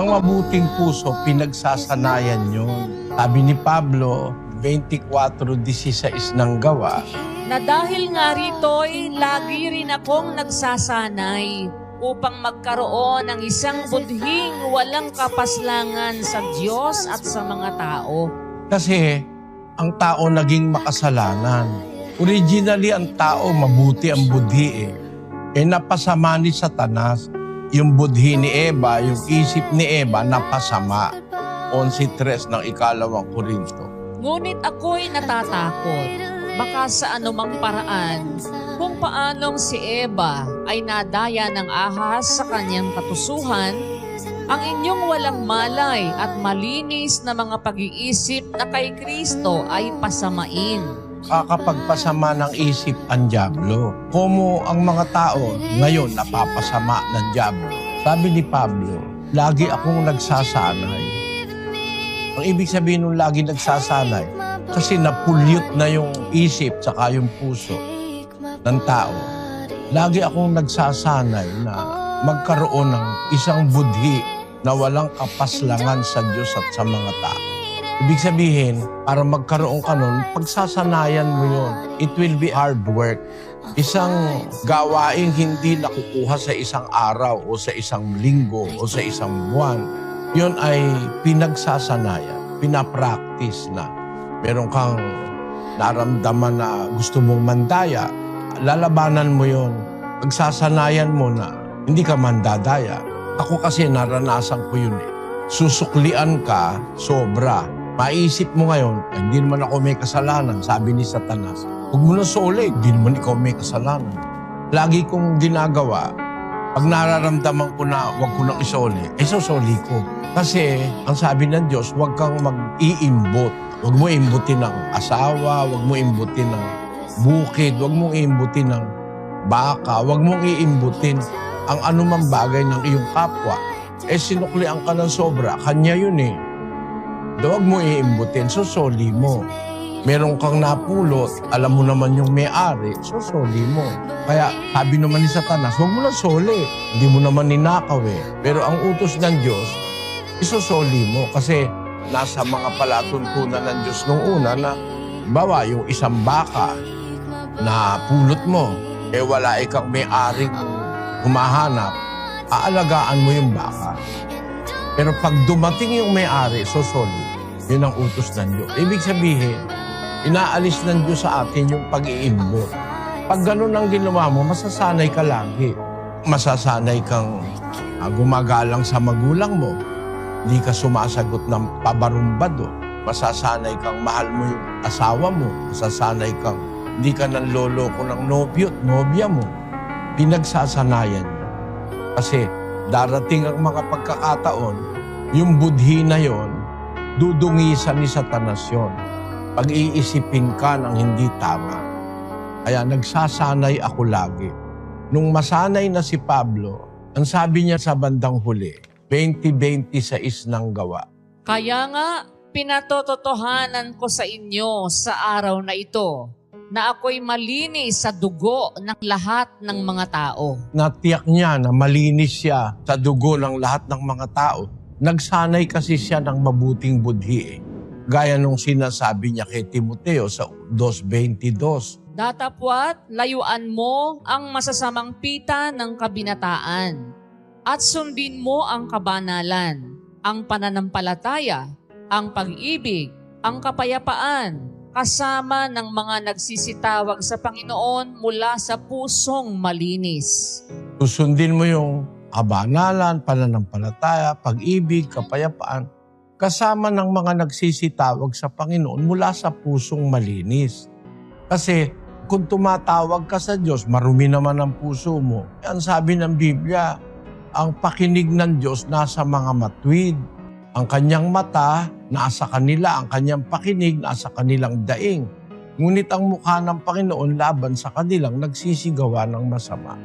Ang mabuting puso, pinagsasanayan yun. Sabi ni Pablo, 24:16 ng gawa, Na dahil nga rito'y lagi rin akong nagsasanay upang magkaroon ng isang budhing walang kapaslangan sa Diyos at sa mga tao. kasi ang tao naging makasalanan. Originally, ang tao mabuti ang budhi eh. Napasama ni Satanas. Yung budhi ni Eva, yung isip ni Eva, napasama. 11:3 ng 2 Korinto. Ngunit ako'y natatakot. Baka sa anumang paraan, kung paanong si Eva ay nadaya ng ahas sa kanyang katusuhan, ang inyong walang malay at malinis na mga pag-iisip na kay Kristo ay pasamain. Kakapagpasama ng isip ang dyablo. Como ang mga tao ngayon napapasama ng dyablo. Sabi ni Pablo, lagi akong nagsasanay. Ang ibig sabihin nung lagi nagsasanay, kasi napulyot na yung isip saka yung puso ng tao. Lagi akong nagsasanay na magkaroon ng isang budhi na walang kapaslangan sa Diyos at sa mga tao. Ibig sabihin, para magkaroon ka nun, pagsasanayan mo yun. It will be hard work. Isang gawaing hindi nakukuha sa isang araw o sa isang linggo o sa isang buwan, yun ay pinagsasanayan, pinapractice na. Meron kang naramdaman na gusto mong mandaya, lalabanan mo yun. Pagsasanayan mo na hindi ka mandadaya. Ako kasi naranasan ko yun eh. Susuklian ka, sobra. Maisip mo ngayon, ay, hindi naman ako may kasalanan, sabi ni Satanas. Huwag mo na soli, hindi naman ikaw may kasalanan. Lagi kong ginagawa, pag nararamdaman ko na huwag ko nang isoli, sosoli ko. Kasi ang sabi ng Diyos, huwag kang mag-iimbot. Huwag mo imbutin ng asawa, huwag mo imbutin ng bukid, huwag mo imbutin ng baka, huwag mong iimbutin ang anumang bagay ng iyong kapwa. Sinuklian ka ng sobra, kanya yun eh. Huwag mo iimbutin, sosoli mo. Meron kang napulot, alam mo naman yung may-ari, sosoli mo. Kaya sabi naman ni Satanas, huwag mo na soli, hindi mo naman ninakaw eh. Pero ang utos ng Diyos, isosoli mo kasi nasa mga palatuntunan ng Diyos nung una na bawa yung isang baka na pulot mo, wala ikang may-aring humahanap, aalagaan mo yung baka. Pero pag dumating yung may-ari, sosoli. Yun ang utos ng Diyos. Ibig sabihin, inaalis ng Diyos sa atin yung pag-iimbot. Pag ganun ang ginawa mo, masasanay ka lagi. Masasanay kang gumagalang sa magulang mo. Hindi ka sumasagot ng pabarumbado. Masasanay kang mahal mo yung asawa mo. Masasanay kang hindi ka nanloloko ng nobyo at nobya mo. Pinagsasanayan mo. Kasi darating ang mga pagkakataon, yung budhi na yon, dudungisan ni Satanas yun. Pag-iisipin ka ng hindi tama. Kaya nagsasanay ako lagi. Nung masanay na si Pablo, ang sabi niya sa bandang huli, 20:26 ng gawa. Kaya nga, pinatototohanan ko sa inyo sa araw na ito na ako'y malinis sa dugo ng lahat ng mga tao. Natiyak niya na malinis siya sa dugo ng lahat ng mga tao. Nagsanay kasi siya ng mabuting budhi eh. Gaya nung sinasabi niya kay Timoteo sa 2:22. Datapwat, layuan mo ang masasamang pita ng kabinataan at sundin mo ang kabanalan, ang pananampalataya, ang pag-ibig, ang kapayapaan, kasama ng mga nagsisitawag sa Panginoon mula sa pusong malinis. Susundin mo yung kabanalan, pananampalataya, pag-ibig, kapayapaan, kasama ng mga nagsisitawag sa Panginoon mula sa pusong malinis. Kasi kung tumatawag ka sa Diyos, marumi naman ang puso mo. Ang sabi ng Biblia, ang pakinig ng Diyos nasa mga matuwid. Ang kanyang mata nasa kanila, ang kanyang pakinig nasa kanilang daing. Ngunit ang mukha ng Panginoon laban sa kanilang nagsisigawa ng masama.